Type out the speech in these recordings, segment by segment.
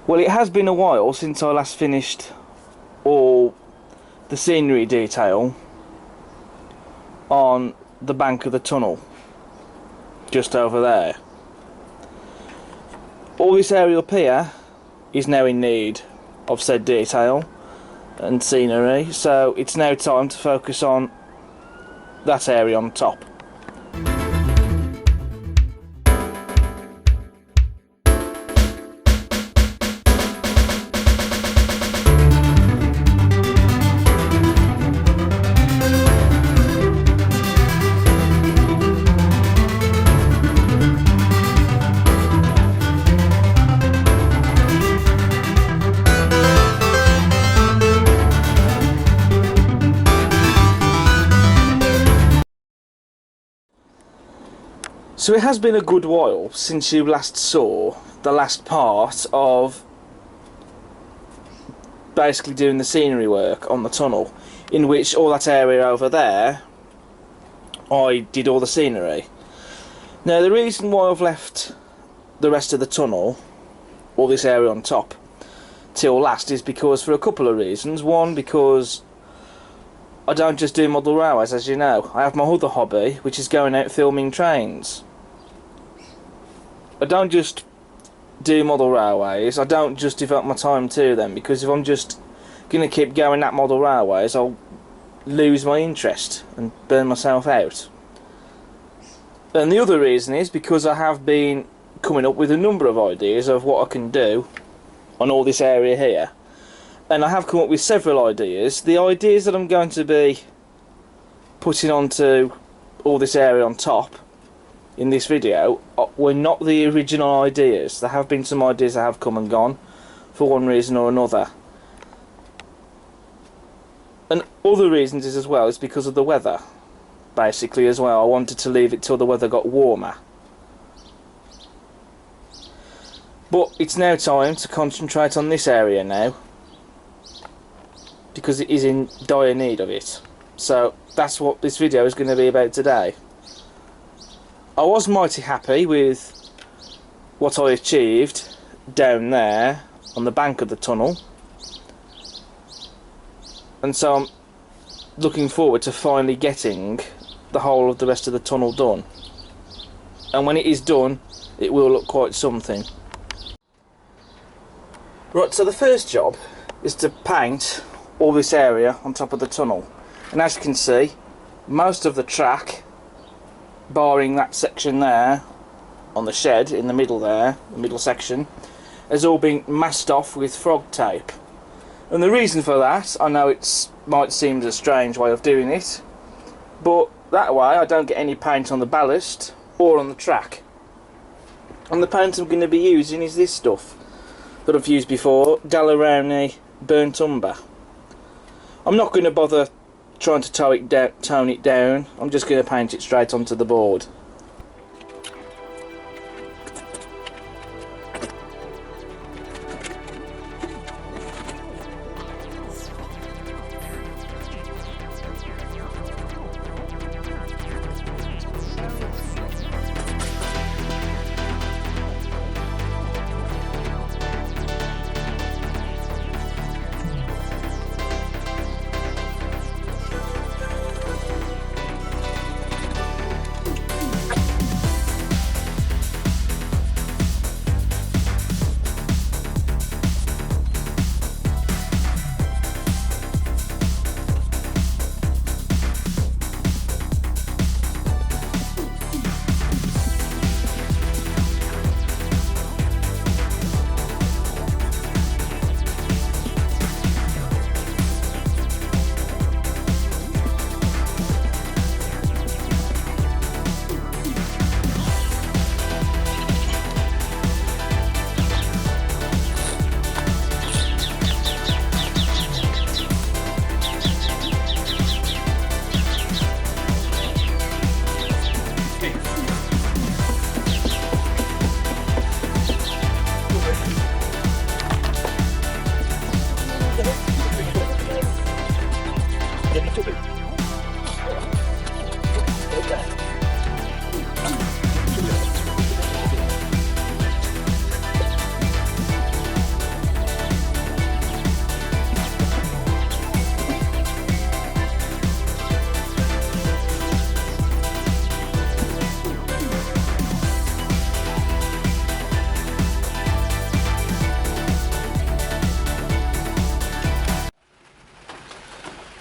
Well, it has been a while since I last finished all the scenery detail on the bank of the tunnel, just over there. All this area up here is now in need of said detail and scenery, so it's now time to focus on that area on top. So it has been a good while since you last saw the last part of basically doing the scenery work on the tunnel, in which all that area over there I did all the scenery. Now the reason why I've left the rest of the tunnel, all this area on top, till last is because for a couple of reasons. One, because I don't just do model railways, as you know. I have my other hobby, which is going out filming trains. I don't just do model railways, I don't just devote my time to them, because if I'm just going to keep going at model railways, I'll lose my interest and burn myself out. And the other reason is because I have been coming up with a number of ideas of what I can do on all this area here. And I have come up with several ideas. The ideas that I'm going to be putting onto all this area on top in this video were not the original ideas. There have been some ideas that have come and gone for one reason or another. And other reasons is as well is because of the weather, basically, as well. I wanted to leave it till the weather got warmer. But it's now time to concentrate on this area now, because it is in dire need of it. So that's what this video is going to be about today. I was mighty happy with what I achieved down there on the bank of the tunnel, and so I'm looking forward to finally getting the whole of the rest of the tunnel done. And when it is done, it will look quite something. Right, so the first job is to paint all this area on top of the tunnel, and as you can see, most of the track, barring that section there on the shed in the middle there, the middle section, has all been masked off with frog tape. And the reason for that, I know it might seem a strange way of doing it, but that way I don't get any paint on the ballast or on the track. And the paint I'm going to be using is this stuff that I've used before, Daleroni Burnt Umber. I'm not going to bother trying to tone it down, I'm just going to paint it straight onto the board.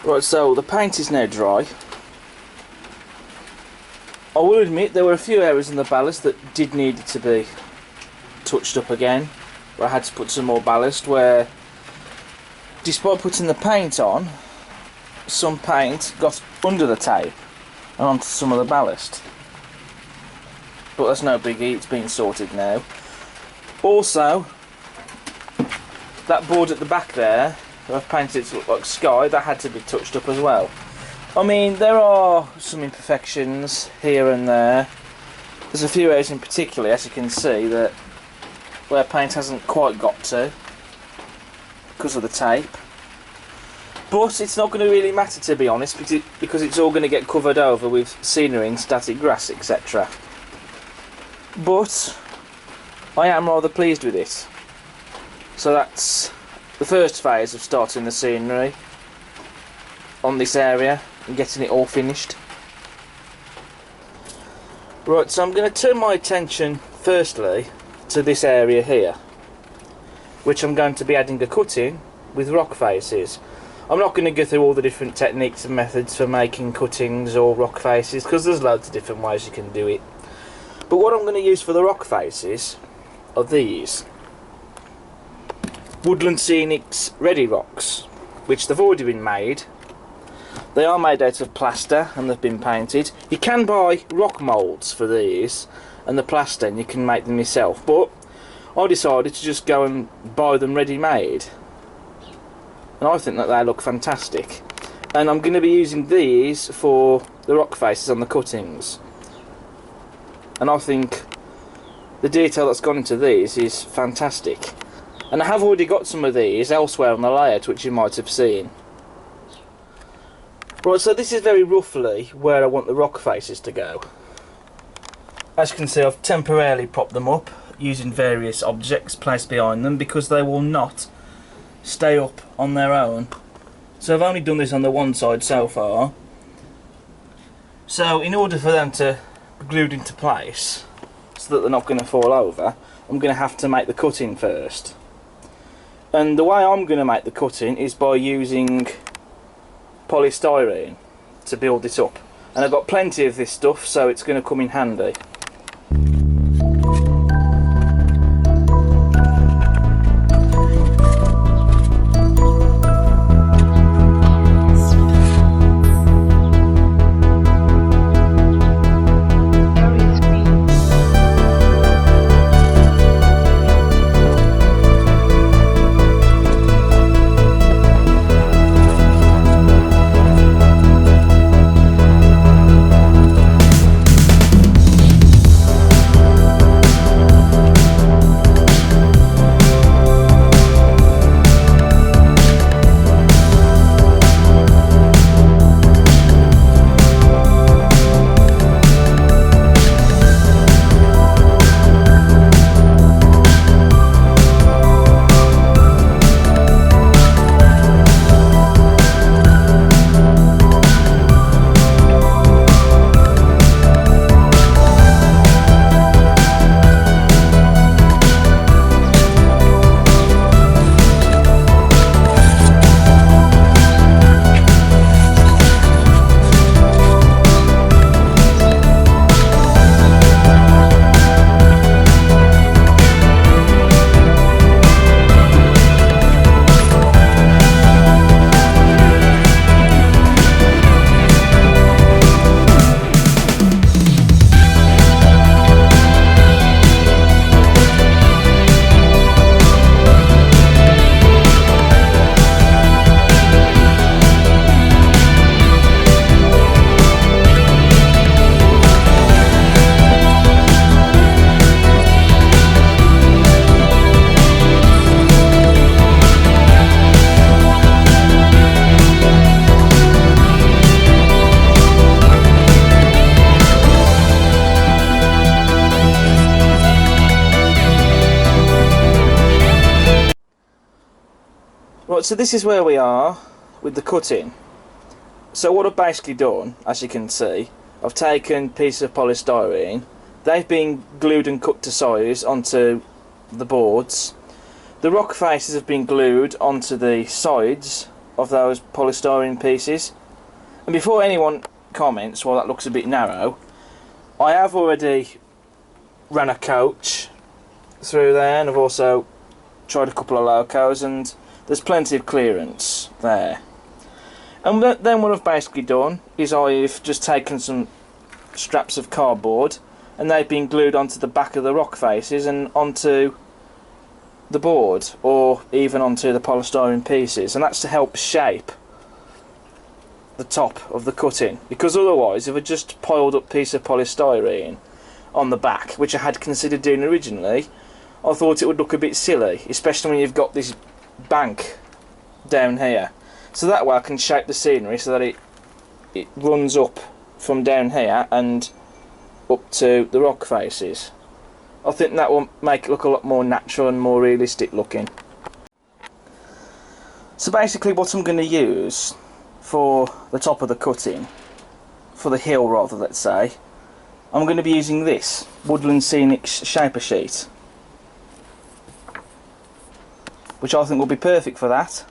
Right, so the paint is now dry. I will admit there were a few areas in the ballast that did need to be touched up again. I had to put some more ballast where, despite putting the paint on, some paint got under the tape and onto some of the ballast. But that's no biggie, it's been sorted now. Also, that board at the back there, I've painted it to look like sky, that had to be touched up as well. I mean, there are some imperfections here and there. There's a few areas in particular, as you can see, that where paint hasn't quite got to because of the tape. But it's not going to really matter, to be honest, because it's all going to get covered over with scenery and static grass, etc. But I am rather pleased with it. So that's the first phase of starting the scenery on this area and getting it all finished. Right, so I'm going to turn my attention firstly to this area here, which I'm going to be adding a cut in with rock faces. I'm not going to go through all the different techniques and methods for making cuttings or rock faces, because there's loads of different ways you can do it. But what I'm going to use for the rock faces are these Woodland Scenics Ready Rocks, which they've already been made. They are made out of plaster and they've been painted. You can buy rock moulds for these and the plaster, and you can make them yourself, but I decided to just go and buy them ready made, and I think that they look fantastic. And I'm going to be using these for the rock faces on the cuttings, and I think the detail that's gone into these is fantastic. And I have already got some of these elsewhere on the layout, which you might have seen. Right, so this is very roughly where I want the rock faces to go. As you can see, I've temporarily propped them up using various objects placed behind them because they will not stay up on their own. So I've only done this on the one side so far. So in order for them to be glued into place so that they're not going to fall over, I'm going to have to make the cutting first. And the way I'm going to make the cutting is by using polystyrene to build it up, and I've got plenty of this stuff, so it's going to come in handy. Right, so this is where we are with the cutting. So what I've basically done, as you can see, I've taken pieces of polystyrene. They've been glued and cut to size onto the boards. The rock faces have been glued onto the sides of those polystyrene pieces. And before anyone comments, well, that looks a bit narrow, I have already ran a coach through there, and I've also tried a couple of locos, and there's plenty of clearance there. And then what I've basically done is I've just taken some straps of cardboard, and they've been glued onto the back of the rock faces and onto the board, or even onto the polystyrene pieces, and that's to help shape the top of the cutting, because otherwise if I just piled up piece of polystyrene on the back, which I had considered doing originally, I thought it would look a bit silly, especially when you've got this bank down here. So that way I can shape the scenery so that it runs up from down here and up to the rock faces. I think that will make it look a lot more natural and more realistic looking. So basically what I'm going to use for the top of the cutting, for the hill rather, let's say, I'm going to be using this Woodland Scenic Shaper sheet, which I think will be perfect for that.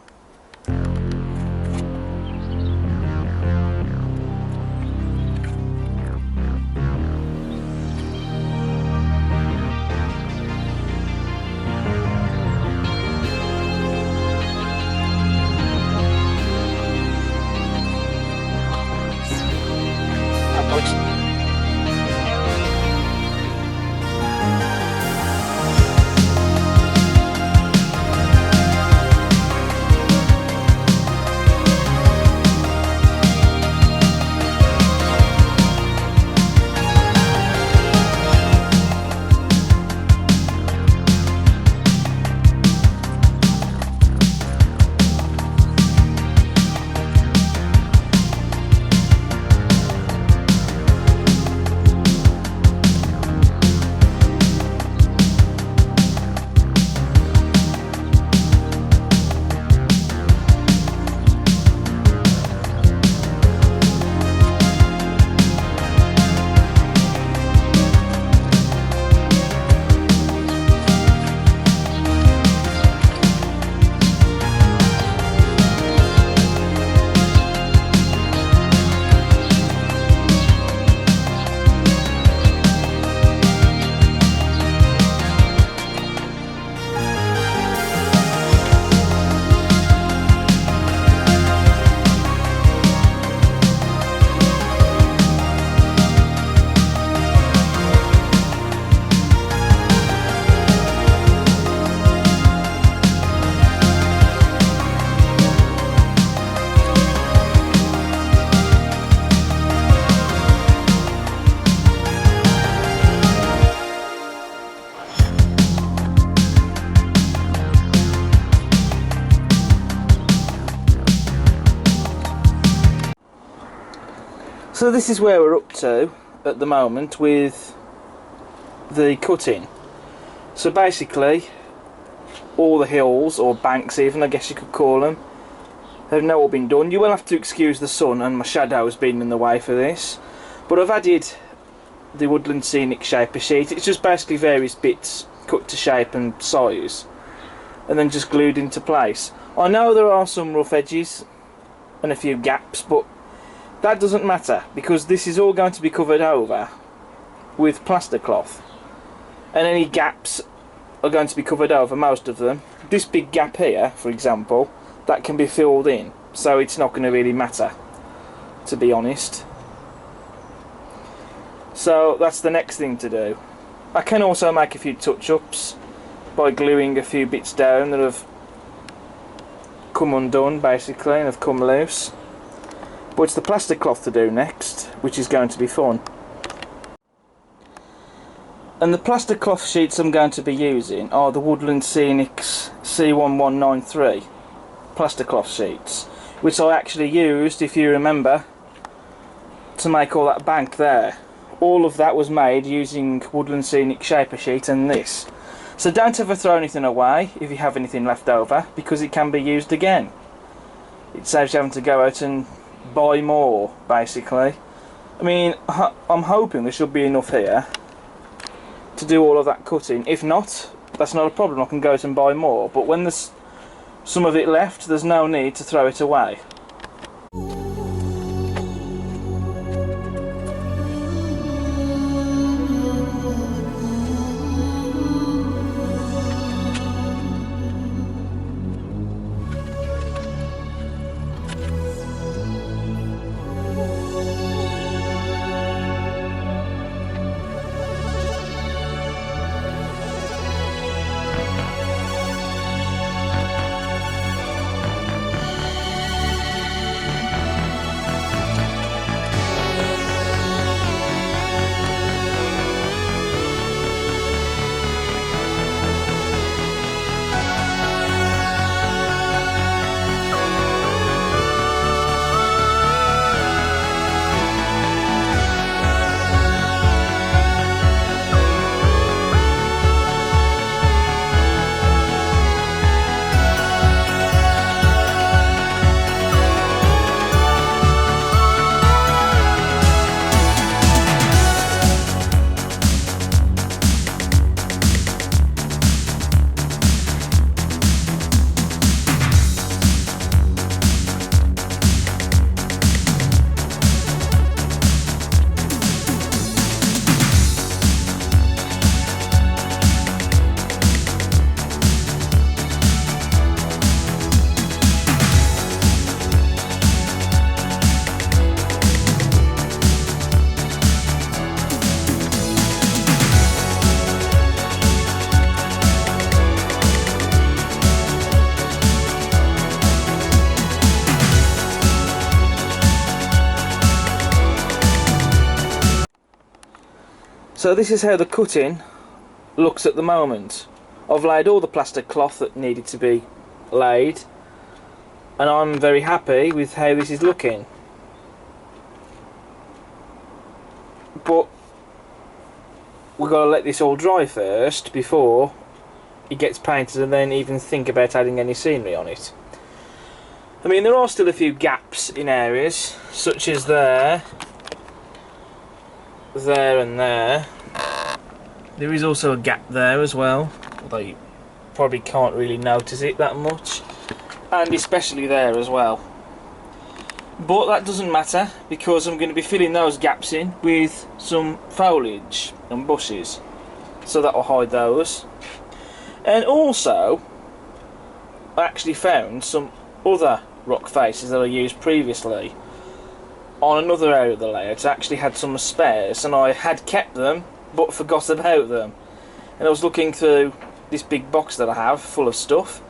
So this is where we're up to at the moment with the cutting. So basically all the hills, or banks even, I guess you could call them, have now all been done. You will have to excuse the sun and my shadow has been in the way for this, but I've added the Woodland Scenic Shaper sheet. It's just basically various bits cut to shape and size and then just glued into place. I know there are some rough edges and a few gaps, but that doesn't matter because this is all going to be covered over with plaster cloth, and any gaps are going to be covered over, most of them. This big gap here, for example, that can be filled in, so it's not going to really matter, to be honest. So that's the next thing to do. I can also make a few touch-ups by gluing a few bits down that have come undone basically and have come loose. But it's the plaster cloth to do next, which is going to be fun. And the plaster cloth sheets I'm going to be using are the Woodland Scenics C1193 plaster cloth sheets, which I actually used, if you remember, to make all that bank there. All of that was made using Woodland Scenic Shaper sheet and this. So don't ever throw anything away if you have anything left over, because it can be used again. It saves you having to go out and buy more, basically. I mean, I'm hoping there should be enough here to do all of that cutting. If not, that's not a problem, I can go out and buy more. But when there's some of it left, there's no need to throw it away. So this is how the cutting looks at the moment. I've laid all the plastic cloth that needed to be laid, and I'm very happy with how this is looking. But we've got to let this all dry first before it gets painted, and then even think about adding any scenery on it. I mean, there are still a few gaps in areas, such as there and there. There is also a gap there as well, although you probably can't really notice it that much, and especially there as well. But that doesn't matter, because I'm going to be filling those gaps in with some foliage and bushes, so that will hide those. And also, I actually found some other rock faces that I used previously on another area of the layout. I actually had some spares, and I had kept them but forgot about them. And I was looking through this big box that I have full of stuff,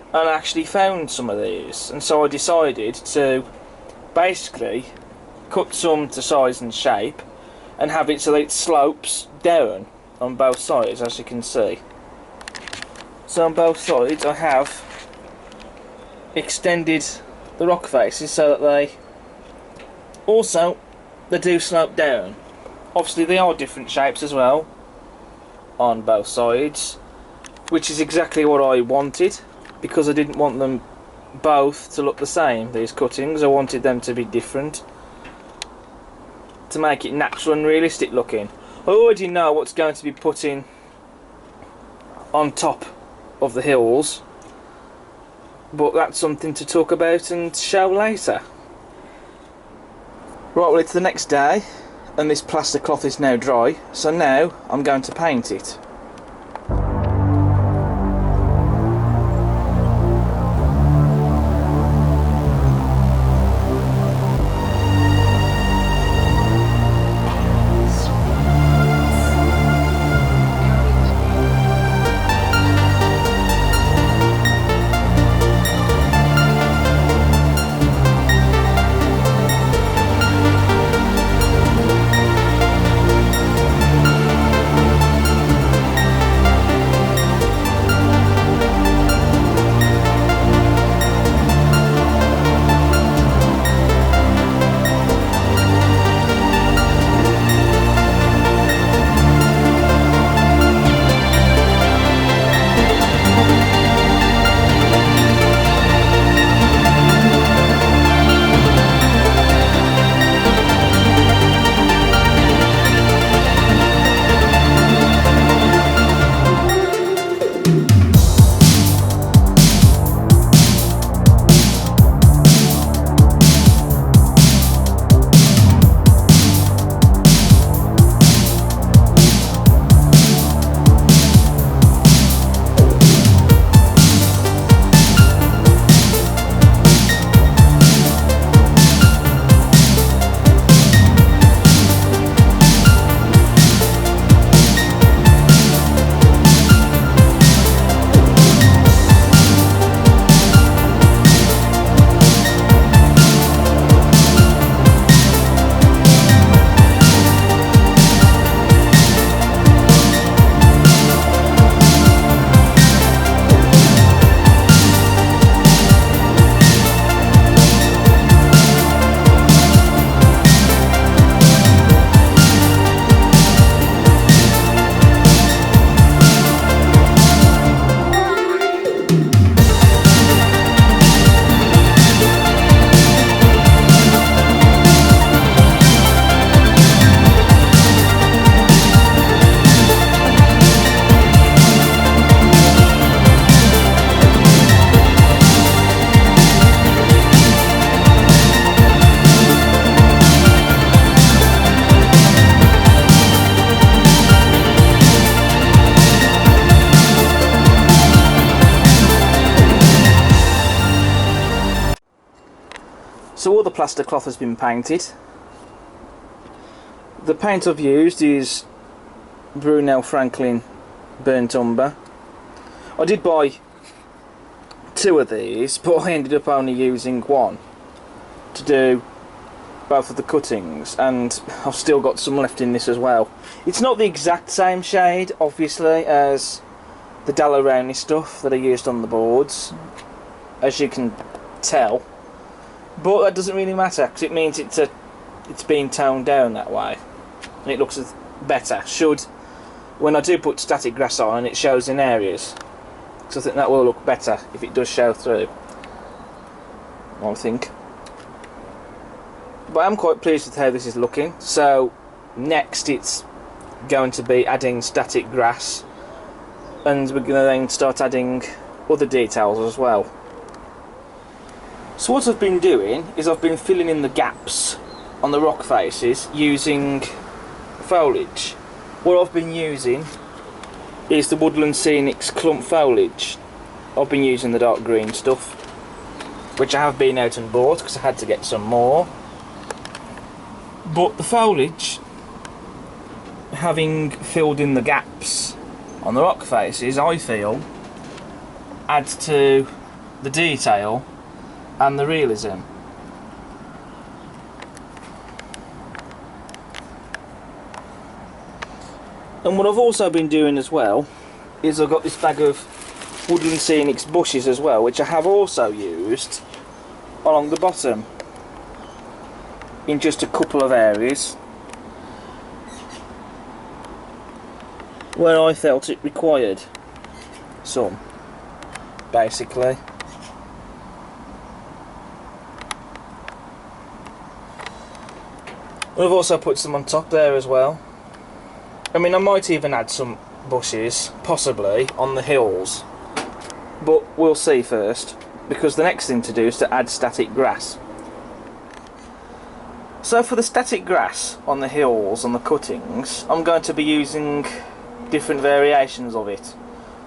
and I actually found some of these, and so I decided to basically cut some to size and shape and have it so that it slopes down on both sides, as you can see. So on both sides I have extended the rock faces so that they do slope down. Obviously they are different shapes as well on both sides, which is exactly what I wanted, because I didn't want them both to look the same, these cuttings. I wanted them to be different, to make it natural and realistic looking. I already know what's going to be put in on top of the hills, but that's something to talk about and show later. Right, well, it's the next day and this plaster cloth is now dry, so now I'm going to paint it. So all the plaster cloth has been painted. The paint I've used is Brunel Franklin Burnt Umber. I did buy 2 of these, but I ended up only using 1 to do both of the cuttings, and I've still got some left in this as well. It's not the exact same shade, obviously, as the Daleroni stuff that I used on the boards, as you can tell, but that doesn't really matter, because it means it's been toned down that way, and it looks better. When I do put static grass on, it shows in areas, so I think that will look better if it does show through, I think. But I'm quite pleased with how this is looking. So next it's going to be adding static grass, and we're going to then start adding other details as well. So what I've been doing is I've been filling in the gaps on the rock faces using foliage. What I've been using is the Woodland Scenics clump foliage. I've been using the dark green stuff, which I have been out and bought because I had to get some more. But the foliage, having filled in the gaps on the rock faces, I feel adds to the detail and the realism. And what I've also been doing as well is I've got this bag of Woodland Scenics bushes as well, which I have also used along the bottom in just a couple of areas where I felt it required some, basically. I've also put some on top there as well. I mean, I might even add some bushes, possibly, on the hills, but we'll see first, because the next thing to do is to add static grass. So for the static grass on the hills, on the cuttings, I'm going to be using different variations of it.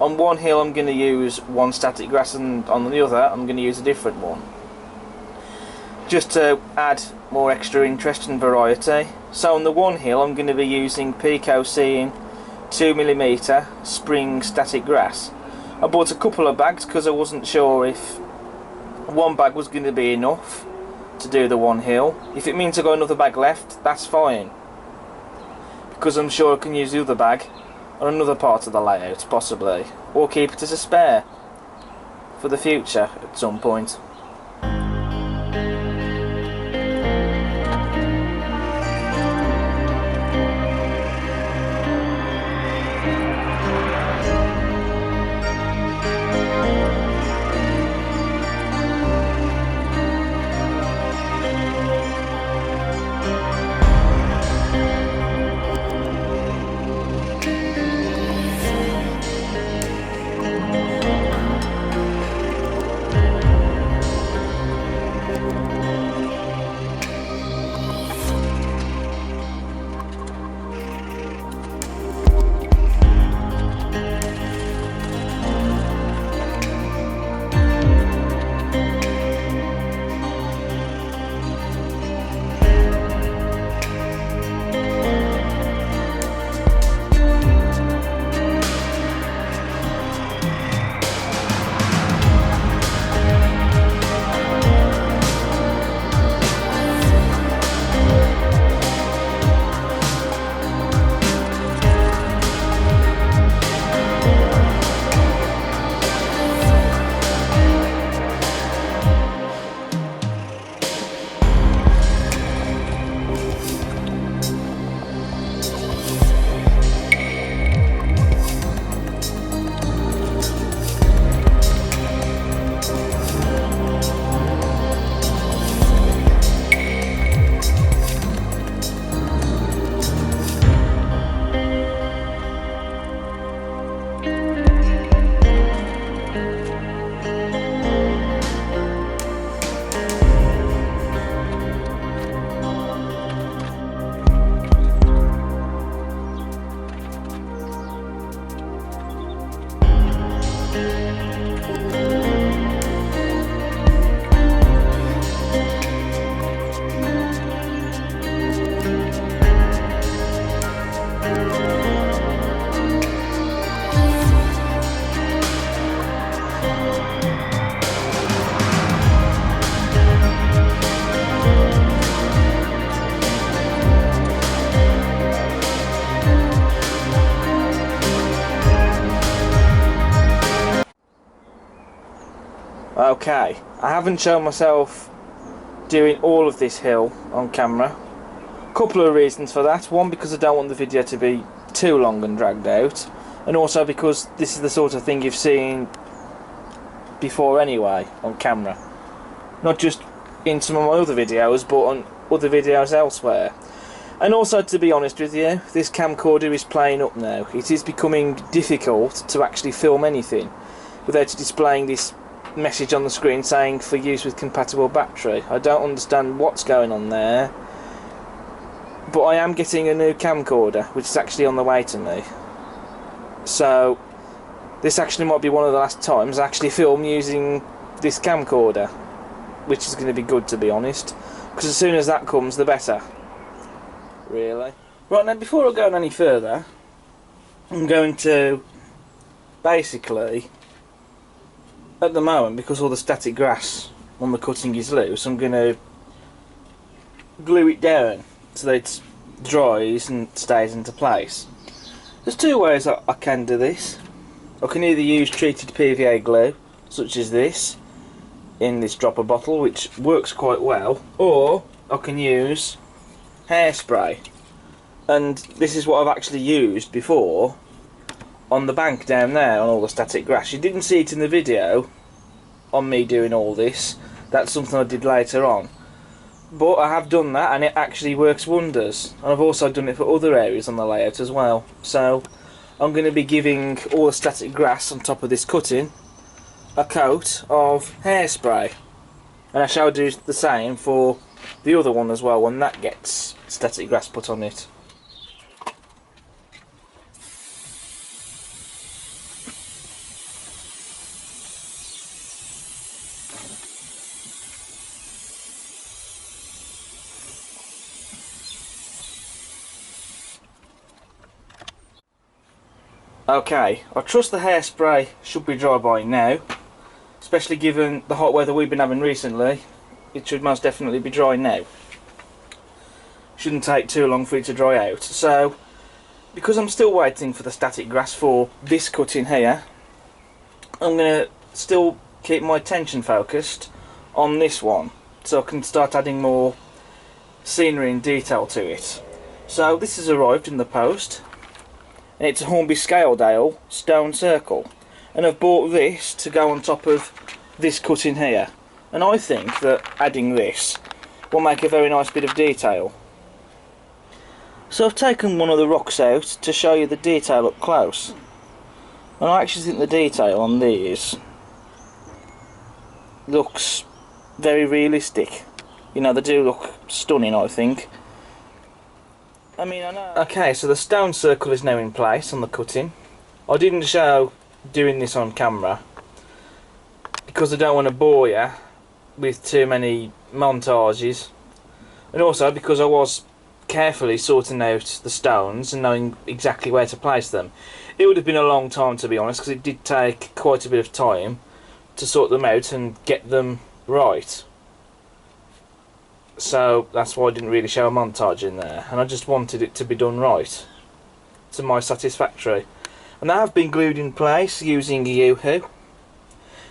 On one hill I'm going to use one static grass, and on the other I'm going to use a different one, just to add more extra interest and variety. So on the one hill I'm going to be using Pico Seeing 2mm spring static grass. I bought a couple of bags because I wasn't sure if one bag was going to be enough to do the one hill. If it means I got another bag left, that's fine, because I'm sure I can use the other bag on another part of the layout, possibly, or keep it as a spare for the future at some point. Okay, I haven't shown myself doing all of this hill on camera. Couple of reasons for that. One, because I don't want the video to be too long and dragged out, and also because this is the sort of thing you've seen before anyway on camera, not just in some of my other videos but on other videos elsewhere. And also, to be honest with you, this camcorder is playing up now. It is becoming difficult to actually film anything without displaying this message on the screen saying for use with compatible battery. I don't understand what's going on there, but I am getting a new camcorder which is actually on the way to me, so this actually might be one of the last times I actually film using this camcorder, which is going to be good, to be honest, because as soon as that comes the better, really. Right, now before I go on any further, I'm going to basically, at the moment, because all the static grass on the cutting is loose, I'm going to glue it down so that it dries and stays into place. There's two ways that I can do this. I can either use treated PVA glue, such as this, in this dropper bottle, which works quite well, or I can use hairspray. And this is what I've actually used before on the bank down there on all the static grass. You didn't see it in the video on me doing all this. That's something I did later on, but I have done that and it actually works wonders. And I've also done it for other areas on the layout as well. So I'm going to be giving all the static grass on top of this cutting a coat of hairspray, and I shall do the same for the other one as well when that gets static grass put on it. Okay, I trust the hairspray should be dry by now, especially given the hot weather we've been having recently. It should most definitely be dry now. Shouldn't take too long for it to dry out. So, because I'm still waiting for the static grass for this cutting here, I'm going to still keep my attention focused on this one, so I can start adding more scenery and detail to it. So this has arrived in the post, and it's a Hornby Scaledale stone circle, and I've bought this to go on top of this cutting here, and I think that adding this will make a very nice bit of detail. So I've taken one of the rocks out to show you the detail up close, and I actually think the detail on these looks very realistic. You know, they do look stunning, I think. I mean, I know. Okay, so the stone circle is now in place on the cutting. I didn't show doing this on camera because I don't want to bore you with too many montages, and also because I was carefully sorting out the stones and knowing exactly where to place them. It would have been a long time, to be honest, because it did take quite a bit of time to sort them out and get them right. So that's why I didn't really show a montage in there, and I just wanted it to be done right to my satisfactory. And they have been glued in place using a Yoo-hoo,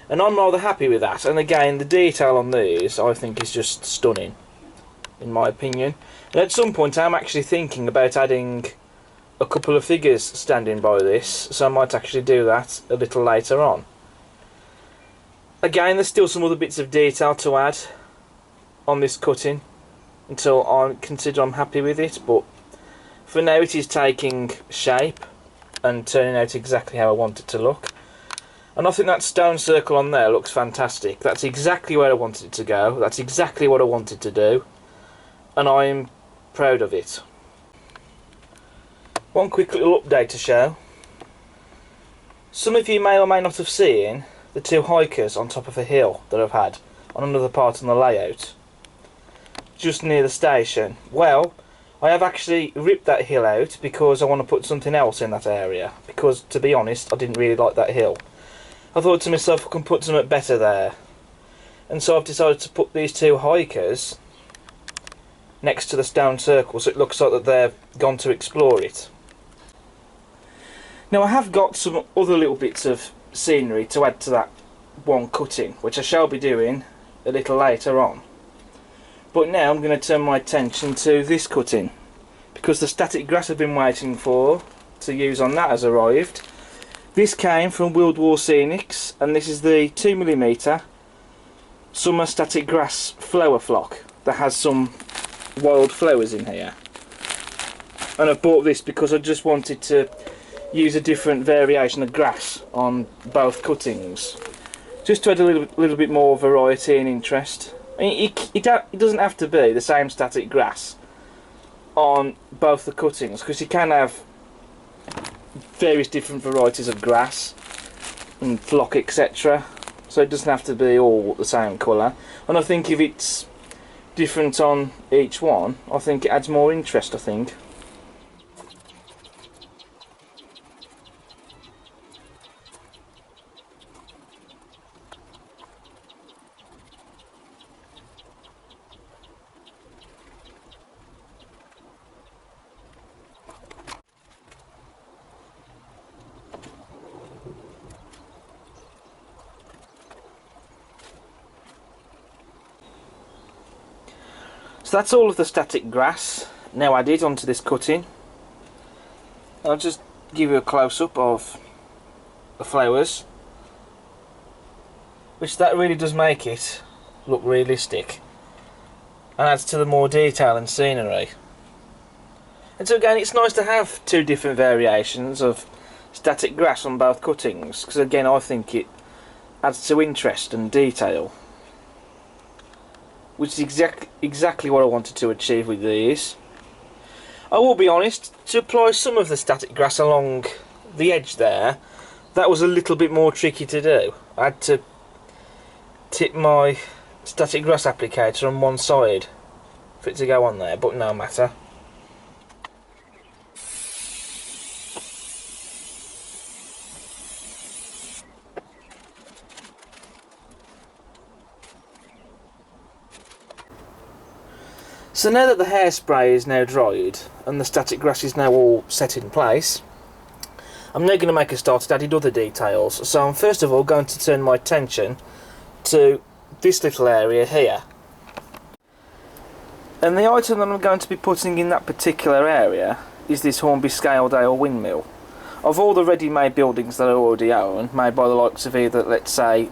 and I'm rather happy with that. And again, the detail on these I think is just stunning, in my opinion. And at some point I'm actually thinking about adding a couple of figures standing by this, so I might actually do that a little later on. Again, there's still some other bits of detail to add on this cutting until I consider I'm happy with it, but for now it is taking shape and turning out exactly how I want it to look. And I think that stone circle on there looks fantastic. That's exactly where I wanted it to go. That's exactly what I wanted to do, and I'm proud of it. One quick little update to show. Some of you may or may not have seen the two hikers on top of a hill that I've had on another part on the layout, just near the station. Well, I have actually ripped that hill out because I want to put something else in that area, because to be honest I didn't really like that hill. I thought to myself I can put something better there. And so I've decided to put these two hikers next to the stone circle so it looks like that they've gone to explore it. Now I have got some other little bits of scenery to add to that one cutting, which I shall be doing a little later on. But now I'm going to turn my attention to this cutting, because the static grass I've been waiting for to use on that has arrived. This came from World War Scenics, and this is the 2mm summer static grass flower flock that has some wild flowers in here. And I bought this because I just wanted to use a different variation of grass on both cuttings, just to add a little bit more variety and interest. I mean, it doesn't have to be the same static grass on both the cuttings, because you can have various different varieties of grass and flock, etc. So it doesn't have to be all the same colour. And I think if it's different on each one, I think it adds more interest, I think. So that's all of the static grass now added onto this cutting. I'll just give you a close-up of the flowers, which that really does make it look realistic and adds to the more detail and scenery. And so again, it's nice to have two different variations of static grass on both cuttings, because again I think it adds to interest and detail, which is exactly what I wanted to achieve with these. I will be honest, to apply some of the static grass along the edge there, that was a little bit more tricky to do. I had to tip my static grass applicator on one side for it to go on there, but no matter. So now that the hairspray is now dried and the static grass is now all set in place, I'm now going to make a start at adding other details. So I'm first of all going to turn my attention to this little area here. And the item that I'm going to be putting in that particular area is this Hornby Scaledale windmill. Of all the ready-made buildings that I already own, made by the likes of either, let's say,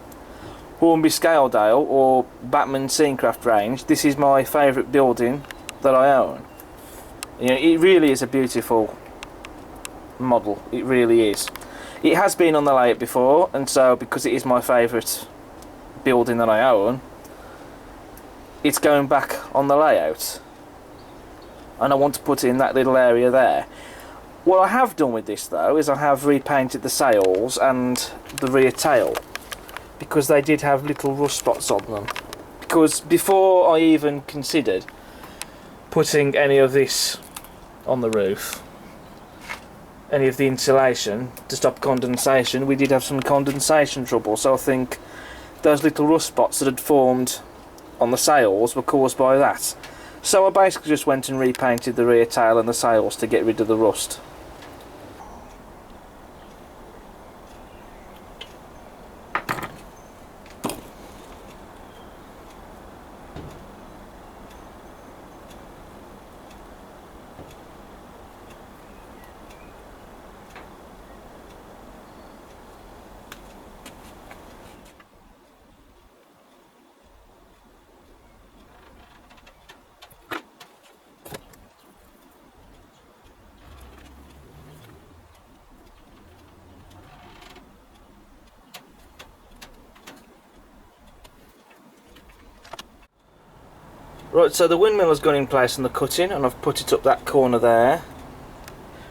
Hornby Scaledale or Batman Scenecraft range, this is my favourite building that I own. You know, it really is a beautiful model, it really is. It has been on the layout before, and so because it is my favourite building that I own, it's going back on the layout, and I want to put it in that little area there. What I have done with this though is I have repainted the sails and the rear tail, because they did have little rust spots on them. Because before I even considered putting any of this on the roof, any of the insulation to stop condensation, we did have some condensation trouble. So I think those little rust spots that had formed on the sails were caused by that. So I basically just went and repainted the rear tail and the sails to get rid of the rust. Right, so the windmill has gone in place on the cutting, and I've put it up that corner there.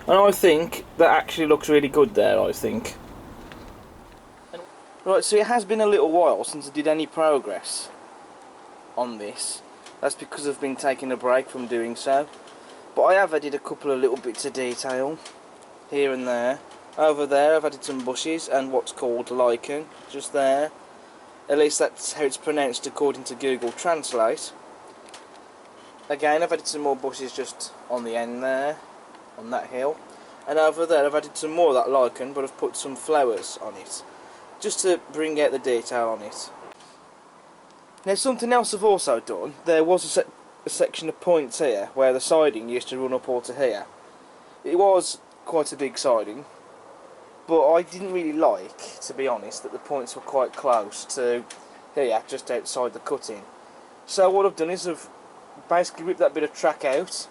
And I think that actually looks really good there, I think. Right, so it has been a little while since I did any progress on this. That's because I've been taking a break from doing so. But I have added a couple of little bits of detail here and there. Over there I've added some bushes and what's called lichen, just there. At least that's how it's pronounced according to Google Translate. Again, I've added some more bushes just on the end there, on that hill. And over there I've added some more of that lichen, but I've put some flowers on it, just to bring out the detail on it. Now something else I've also done, there was a section of points here, where the siding used to run up all to here. It was quite a big siding, but I didn't really like, to be honest, that the points were quite close to here, just outside the cutting. So what I've done is I've basically ripped that bit of track out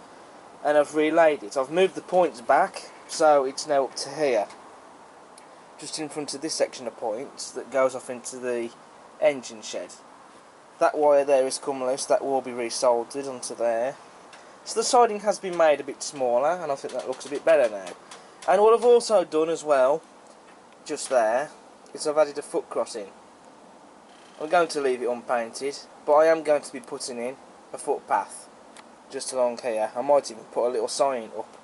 and I've relayed it. I've moved the points back, so it's now up to here, just in front of this section of points that goes off into the engine shed. That wire there is come loose, that will be resoldered onto there. So the siding has been made a bit smaller, and I think that looks a bit better now. And what I've also done as well, just there, is I've added a foot crossing. I'm going to leave it unpainted, but I am going to be putting in a footpath just along here. I might even put a little sign up.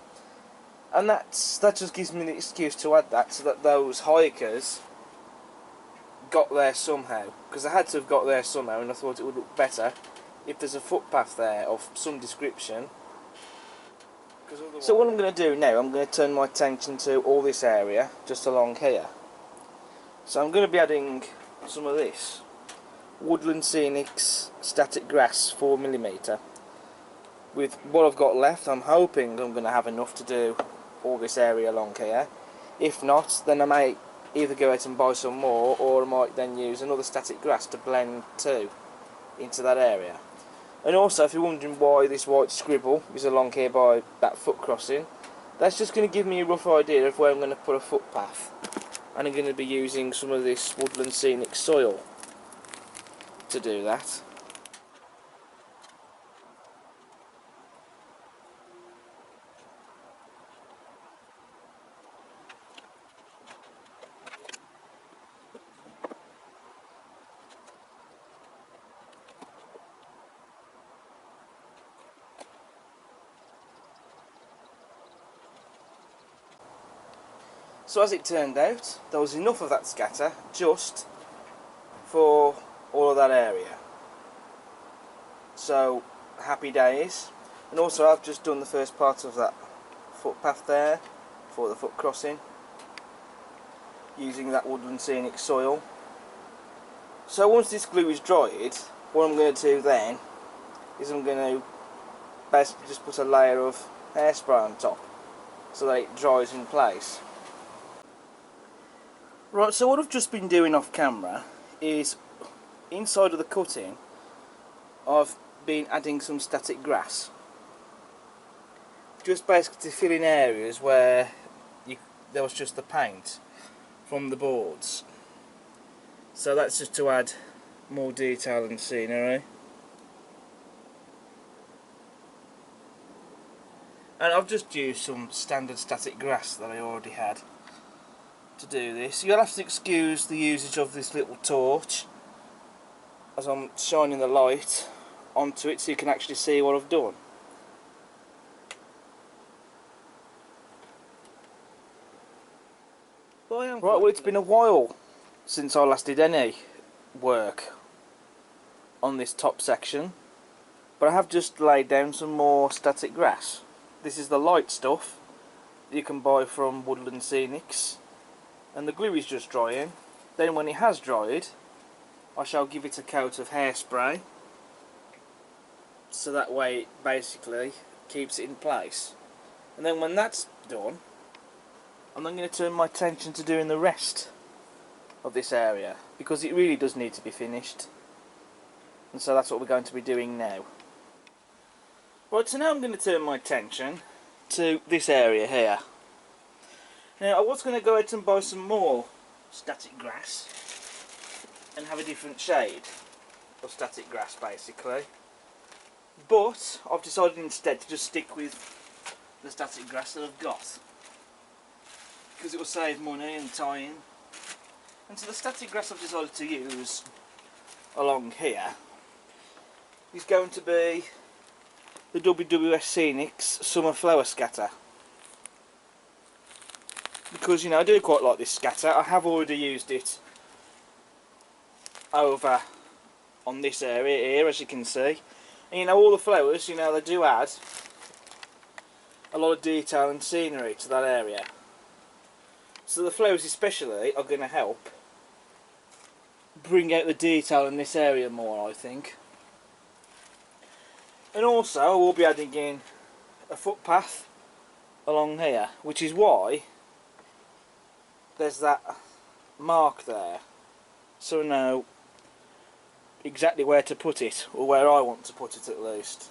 And that just gives me the excuse to add that, so that those hikers got there somehow, because I had to have got there somehow, and I thought it would look better if there's a footpath there of some description. So what I'm going to do now, I'm going to turn my attention to all this area just along here. So I'm going to be adding some of this Woodland Scenics static grass 4mm. With what I've got left, I'm hoping I'm going to have enough to do all this area along here. If not, then I might either go out and buy some more, or I might then use another static grass to blend too into that area. And also, if you're wondering why this white scribble is along here by that foot crossing, that's just going to give me a rough idea of where I'm going to put a footpath. And I'm going to be using some of this Woodland Scenic soil to do that. So as it turned out, there was enough of that scatter just for all of that area. So, happy days. And also I've just done the first part of that footpath there for the foot crossing, using that Woodland Scenic soil. So once this glue is dried, what I'm going to do then is I'm going to basically just put a layer of hairspray on top so that it dries in place. Right, so what I've just been doing off camera is, inside of the cutting, I've been adding some static grass. Just basically to fill in areas where there was just the paint from the boards. So that's just to add more detail and scenery. And I've just used some standard static grass that I already had to do this. You'll have to excuse the usage of this little torch as I'm shining the light onto it so you can actually see what I've done. Right, well, it's been a while since I last did any work on this top section, but I have just laid down some more static grass. This is the light stuff you can buy from Woodland Scenics, and the glue is just drying. Then when it has dried, I shall give it a coat of hairspray, so that way it basically keeps it in place. And then when that's done, I'm then going to turn my attention to doing the rest of this area, because it really does need to be finished. And so that's what we're going to be doing now. Right, so now I'm going to turn my attention to this area here. Now I was going to go out and buy some more static grass and have a different shade of static grass basically, but I've decided instead to just stick with the static grass that I've got, because it will save money and time. And so the static grass I've decided to use along here is going to be the WWS Scenics Summer Flower Scatter. because, you know, I do quite like this scatter. I have already used it over on this area here, as you can see. And, you know, all the flowers, you know, they do add a lot of detail and scenery to that area. So the flowers especially are going to help bring out the detail in this area more, I think. And also I will be adding in a footpath along here, which is why there's that mark there, so I know exactly where to put it, or where I want to put it at least.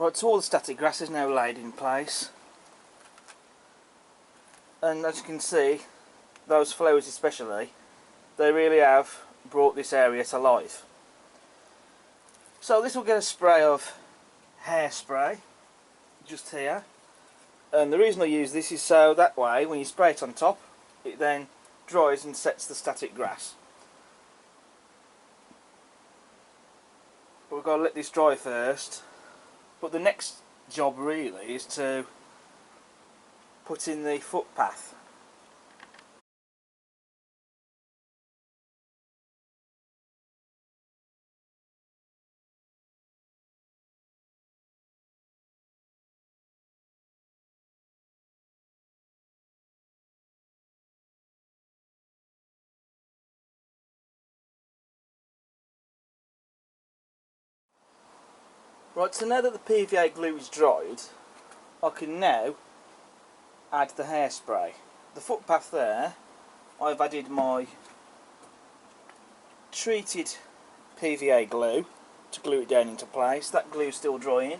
Right, so all the static grass is now laid in place, and as you can see, those flowers especially, they really have brought this area to life. So this will get a spray of hairspray just here, and the reason I use this is so that way when you spray it on top, it then dries and sets the static grass. But we've got to let this dry first. But the next job really is to put in the footpath. Right, so now that the PVA glue is dried, I can now add the hairspray. The footpath there, I've added my treated PVA glue to glue it down into place. That glue's still drying,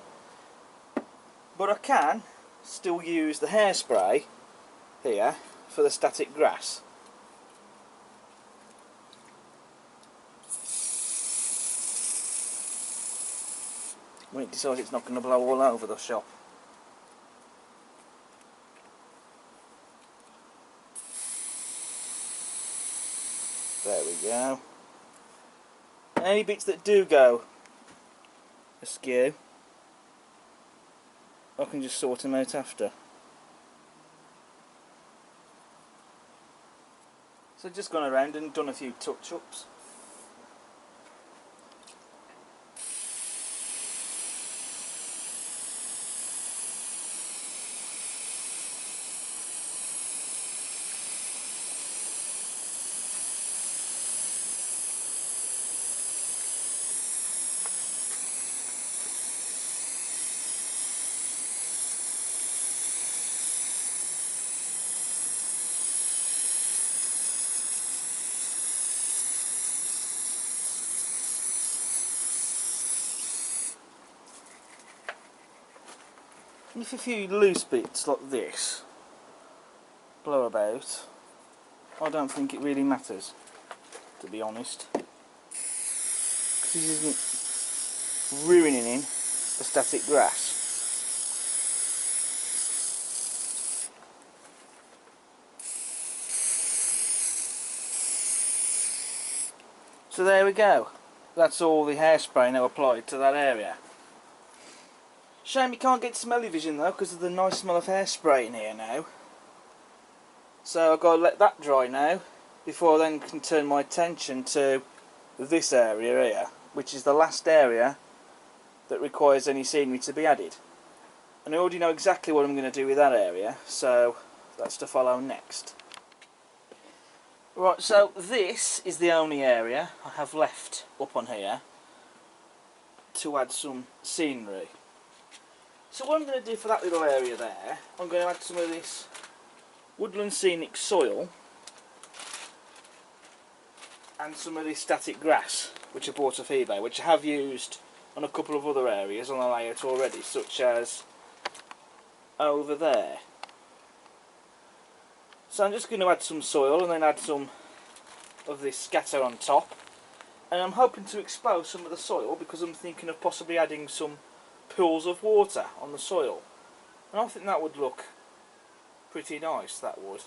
but I can still use the hairspray here for the static grass. When it decides it's not going to blow all over the shop. There we go. Any bits that do go askew, I can just sort them out after. So I've just gone around and done a few touch-ups. If a few loose bits like this blow about, I don't think it really matters, to be honest. This isn't ruining the static grass. So there we go. That's all the hairspray now applied to that area. Shame you can't get smelly vision though, because of the nice smell of hairspray in here now. So I've got to let that dry now, before I then can turn my attention to this area here, which is the last area that requires any scenery to be added. And I already know exactly what I'm going to do with that area, so that's to follow next. Right, so this is the only area I have left up on here to add some scenery. So what I'm going to do for that little area there, I'm going to add some of this woodland scenic soil and some of this static grass which I bought off eBay, which I have used on a couple of other areas on the layout already, such as over there. So I'm just going to add some soil and then add some of this scatter on top, and I'm hoping to expose some of the soil because I'm thinking of possibly adding some pools of water on the soil, and I think that would look pretty nice, that would.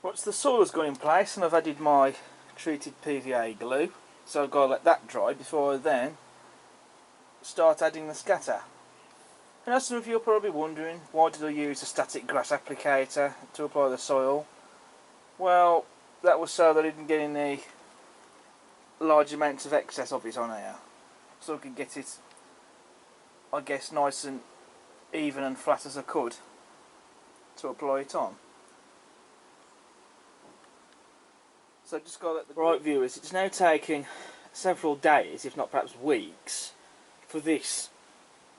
Once the soil's gone in place and I've added my treated PVA glue, so I've got to let that dry before I then start adding the scatter. And as some of you are probably wondering, why did I use a static grass applicator to apply the soil? Well, that was so that I didn't get any large amounts of excess of it on here, so I could get it, I guess, nice and even and flat as I could to apply it on. So I've just got to let the right viewers, it's now taking several days, if not perhaps weeks, for this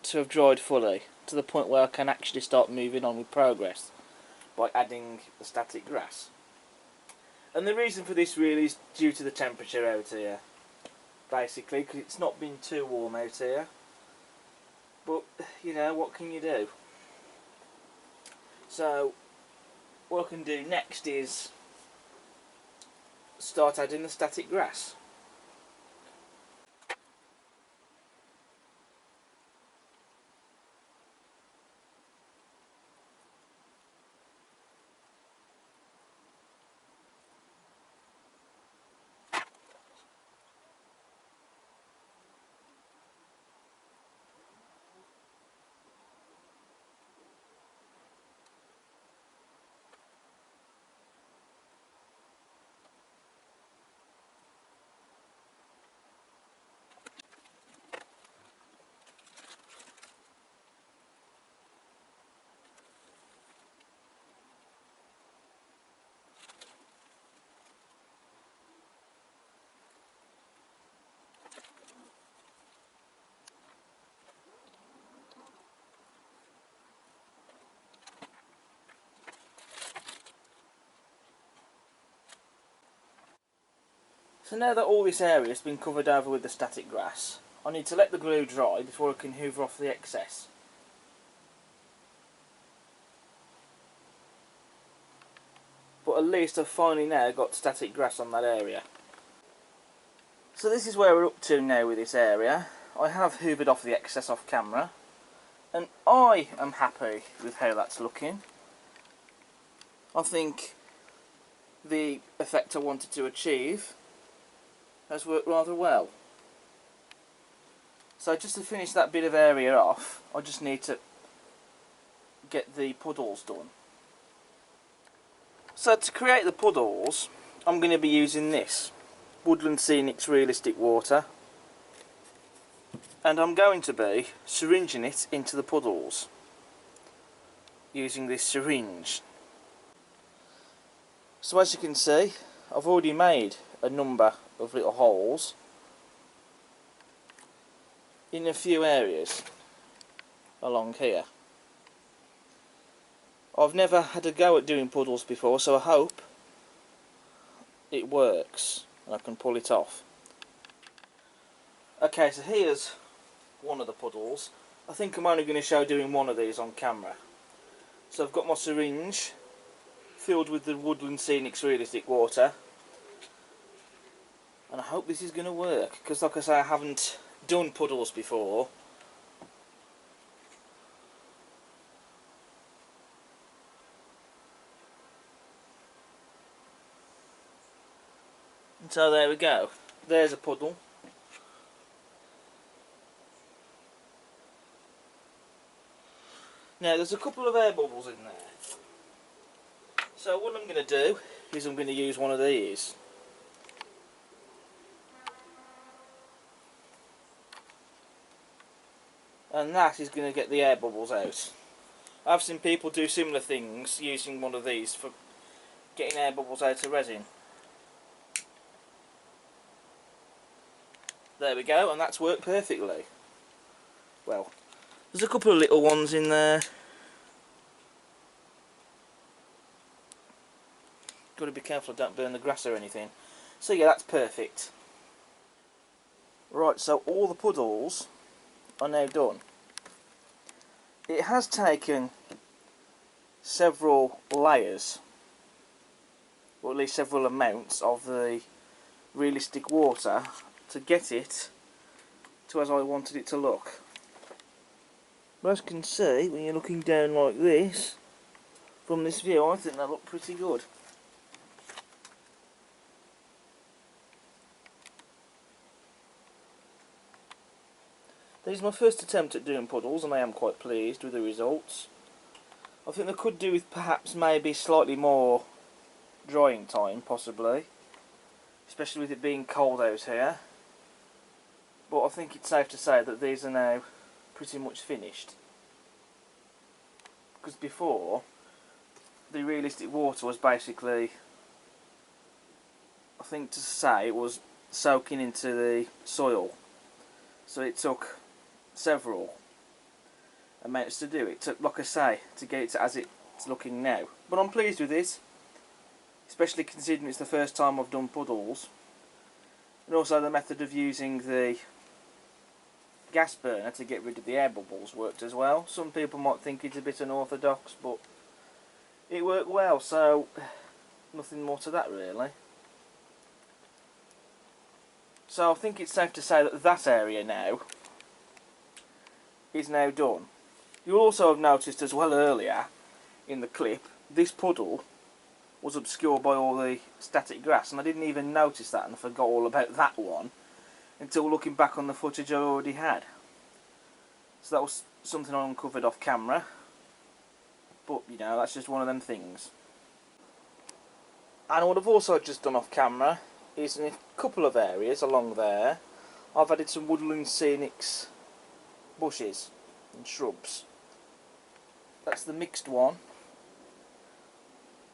to have dried fully, to the point where I can actually start moving on with progress by adding the static grass. And the reason for this really is due to the temperature out here, basically, because it's not been too warm out here. But, you know, what can you do? So, what I can do next is start adding the static grass. So now that all this area has been covered over with the static grass, I need to let the glue dry before I can hoover off the excess. But at least I've finally now got static grass on that area. So this is where we're up to now with this area. I have hoovered off the excess off camera, and I am happy with how that's looking. I think the effect I wanted to achieve has worked rather well. So just to finish that bit of area off, I just need to get the puddles done. So to create the puddles, I'm going to be using this Woodland Scenics Realistic Water, and I'm going to be syringing it into the puddles. using this syringe. So as you can see, I've already made a number of little holes in a few areas along here. I've never had a go at doing puddles before, so I hope it works and I can pull it off. Okay, so here's one of the puddles. I think I'm only going to show doing one of these on camera. So I've got my syringe filled with the Woodland Scenics Realistic water, and I hope this is going to work, because like I say, I haven't done puddles before. And so there we go, there's a puddle. Now there's a couple of air bubbles in there. So what I'm going to do is I'm going to use one of these. And that is going to get the air bubbles out. I've seen people do similar things using one of these for getting air bubbles out of resin. There we go, and that's worked perfectly. Well, there's a couple of little ones in there. Got to be careful I don't burn the grass or anything. So yeah, that's perfect. Right, so all the puddles are now done. It has taken several layers, or at least several amounts of the realistic water to get it to as I wanted it to look. But as you can see, when you're looking down like this, from this view, I think they look pretty good. This is my first attempt at doing puddles, and I am quite pleased with the results. I think they could do with perhaps maybe slightly more drying time, possibly, especially with it being cold out here. But I think it's safe to say that these are now pretty much finished. Because before, the realistic water was basically, I think to say, it was soaking into the soil. So it took several amounts to do. It took, like I say, to get it to as it's looking now. But I'm pleased with this, especially considering it's the first time I've done puddles. And also the method of using the gas burner to get rid of the air bubbles worked as well. Some people might think it's a bit unorthodox, but it worked well, so nothing more to that really. So I think it's safe to say that that area now is now done. You'll also have noticed as well earlier in the clip, this puddle was obscured by all the static grass, and I didn't even notice that, and I forgot all about that one until looking back on the footage I already had. So that was something I uncovered off camera, but you know, that's just one of them things. And what I've also just done off camera is in a couple of areas along there I've added some Woodland Scenics bushes and shrubs. That's the mixed one,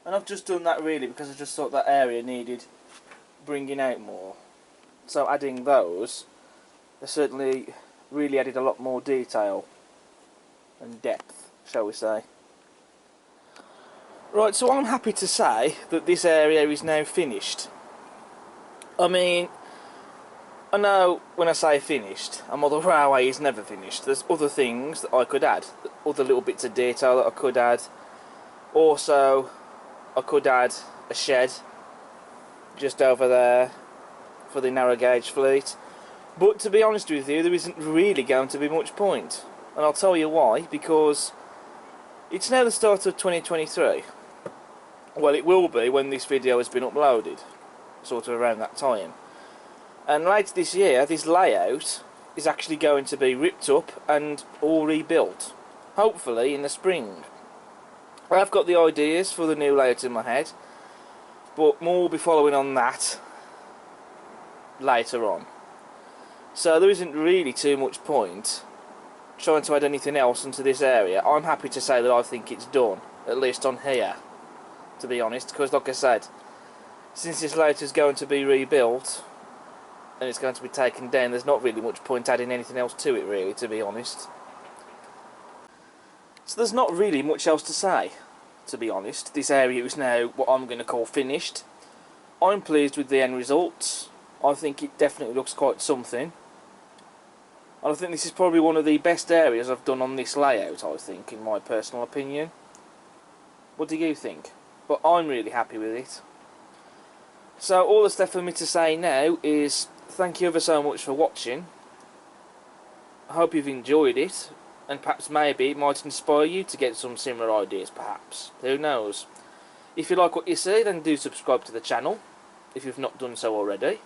and I've just done that really because I just thought that area needed bringing out more. So adding those, they certainly really added a lot more detail and depth, shall we say. Right, so I'm happy to say that this area is now finished. I mean, I know when I say finished, the railway is never finished. There's other things that I could add, other little bits of detail that I could add. Also, I could add a shed just over there for the narrow gauge fleet. But to be honest with you, there isn't really going to be much point. And I'll tell you why, because it's now the start of 2023. Well, it will be when this video has been uploaded, sort of around that time. And later this year, this layout is actually going to be ripped up and all rebuilt, hopefully in the spring. I've got the ideas for the new layout in my head, but more will be following on that later on. So there isn't really too much point trying to add anything else into this area. I'm happy to say that I think it's done, at least on here, to be honest, because like I said, since this layout is going to be rebuilt and it's going to be taken down, there's not really much point adding anything else to it really, to be honest. So there's not really much else to say, to be honest. This area is now what I'm going to call finished. I'm pleased with the end result. I think it definitely looks quite something. And I think this is probably one of the best areas I've done on this layout, I think, in my personal opinion. What do you think? But I'm really happy with it. So all that's left for me to say now is thank you ever so much for watching. I hope you've enjoyed it, and perhaps maybe it might inspire you to get some similar ideas perhaps. Who knows? If you like what you see, then do subscribe to the channel if you've not done so already.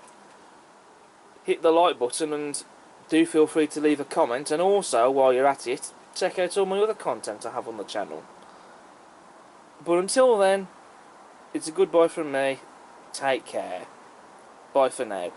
Hit the like button and do feel free to leave a comment, and also while you're at it, check out all my other content I have on the channel. But until then, it's a goodbye from me. Take care. Bye for now.